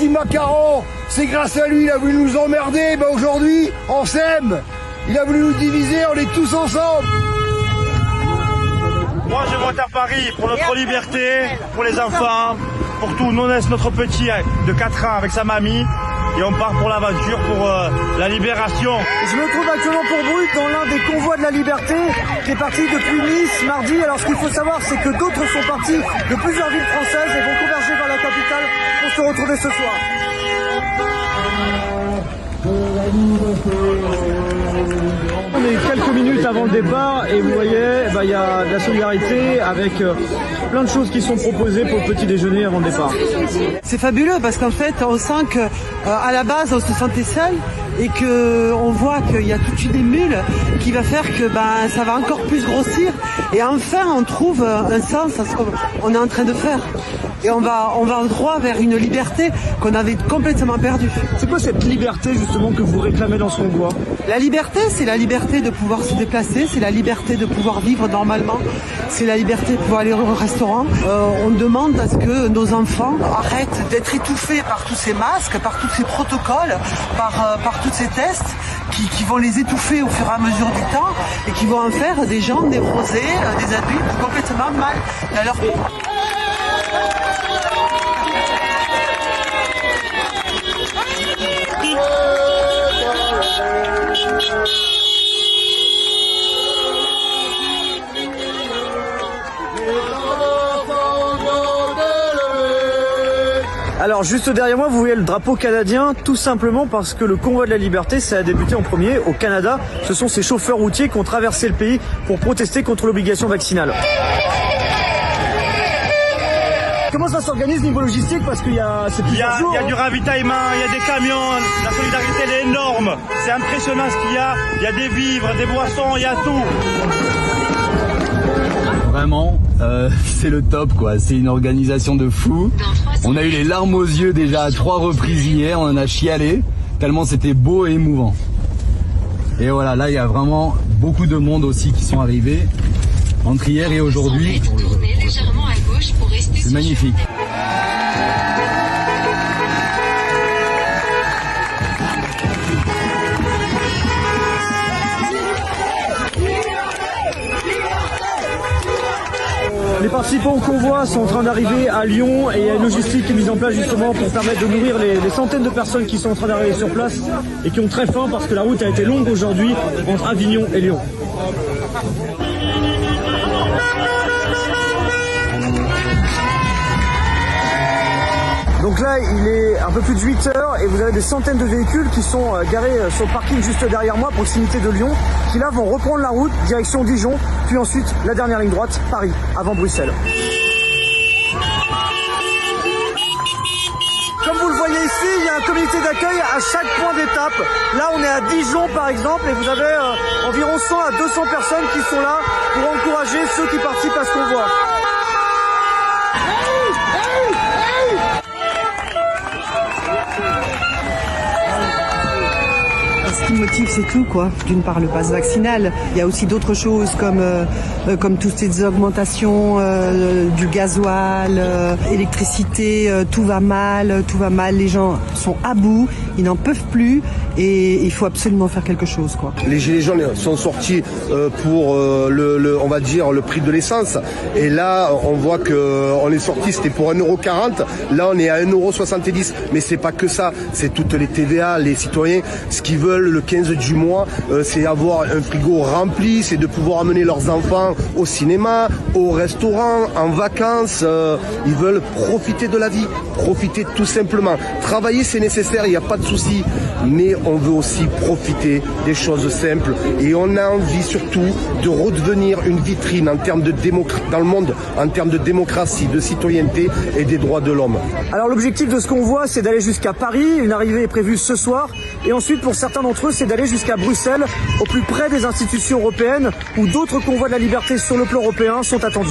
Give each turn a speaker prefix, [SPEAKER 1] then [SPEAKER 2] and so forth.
[SPEAKER 1] Merci Macron, c'est grâce à lui, il a voulu nous emmerder, ben aujourd'hui, on s'aime. Il a voulu nous diviser, on est tous ensemble.
[SPEAKER 2] Moi je vote à Paris pour notre liberté, pour les enfants, pour tout. Nous laisse notre petit de 4 ans avec sa mamie et on part pour l'aventure, pour la libération.
[SPEAKER 3] Je me trouve actuellement pour Brut dans l'un des convois de la liberté qui est parti depuis Nice mardi. Alors ce qu'il faut savoir, c'est que d'autres sont partis de plusieurs villes françaises et vont converger vers la capitale pour se retrouver ce soir. On est quelques minutes avant le départ et vous voyez, il y a de la solidarité avec plein de choses qui sont proposées pour le petit déjeuner avant le départ.
[SPEAKER 4] C'est fabuleux parce qu'en fait on sent que à la base on se sentait seul et que on voit qu'il y a toute une émule qui va faire que ça va encore plus grossir et enfin on trouve un sens à ce qu'on est en train de faire. Et on va droit vers une liberté qu'on avait complètement perdue.
[SPEAKER 3] C'est quoi cette liberté justement que vous réclamez dans ce convoi?
[SPEAKER 4] La liberté, c'est la liberté de pouvoir se déplacer, c'est la liberté de pouvoir vivre normalement, c'est la liberté de pouvoir aller au restaurant. On demande à ce que nos enfants arrêtent d'être étouffés par tous ces masques, par tous ces protocoles, par tous ces tests qui vont les étouffer au fur et à mesure du temps et qui vont en faire des gens névrosés, des adultes complètement mal à leur peau.
[SPEAKER 3] Alors juste derrière moi, vous voyez le drapeau canadien, tout simplement parce que le convoi de la liberté, ça a débuté en premier au Canada. Ce sont ces chauffeurs routiers qui ont traversé le pays pour protester contre l'obligation vaccinale. Comment ça s'organise niveau logistique? Parce qu'il y a plusieurs jours.
[SPEAKER 2] Il y a du ravitaillement, il y a des camions, la solidarité elle est énorme. C'est impressionnant ce qu'il y a. Il y a des vivres, des boissons, il y a tout.
[SPEAKER 5] Vraiment, c'est le top quoi, c'est une organisation de fou. On a eu les larmes aux yeux déjà à 3 reprises hier, on en a chialé, tellement c'était beau et émouvant. Et voilà, là il y a vraiment beaucoup de monde aussi qui sont arrivés, entre hier et aujourd'hui. C'est magnifique.
[SPEAKER 3] Les participants au convoi sont en train d'arriver à Lyon et il y a une logistique qui est mise en place justement pour permettre de nourrir les centaines de personnes qui sont en train d'arriver sur place et qui ont très faim parce que la route a été longue aujourd'hui entre Avignon et Lyon. Donc là, il est un peu plus de 8 heures et vous avez des centaines de véhicules qui sont garés sur le parking juste derrière moi, à proximité de Lyon, qui là vont reprendre la route, direction Dijon, puis ensuite la dernière ligne droite, Paris, avant Bruxelles. Comme vous le voyez ici, il y a un comité d'accueil à chaque point d'étape. Là, on est à Dijon par exemple et vous avez environ 100 à 200 personnes qui sont là pour encourager ceux qui participent à ce convoi.
[SPEAKER 4] Ce qui motive, c'est tout, quoi. D'une part, le pass vaccinal. Il y a aussi d'autres choses comme toutes ces augmentations du gasoil, électricité, tout va mal. Les gens sont à bout, ils n'en peuvent plus et il faut absolument faire quelque chose, quoi.
[SPEAKER 1] Les gilets jaunes sont sortis pour on va dire le prix de l'essence et là on voit que on est sorti, c'était pour 1,40 €. Là on est à 1,70 €. Mais c'est pas que ça, c'est toutes les TVA, les citoyens, ce qu'ils veulent le 15 du mois, c'est avoir un frigo rempli, c'est de pouvoir amener leurs enfants au cinéma, au restaurant, en vacances. Ils veulent profiter de la vie, profiter tout simplement. Travailler c'est nécessaire, il n'y a pas de souci, mais on veut aussi profiter des choses simples et on a envie surtout de redevenir une vitrine en termes de dans le monde, en termes de démocratie, de citoyenneté et des droits de l'homme.
[SPEAKER 3] Alors l'objectif de ce convoi, c'est d'aller jusqu'à Paris, une arrivée est prévue ce soir, et ensuite pour certains d'entre eux, c'est d'aller jusqu'à Bruxelles, au plus près des institutions européennes, où d'autres convois de la liberté sur le plan européen sont attendus.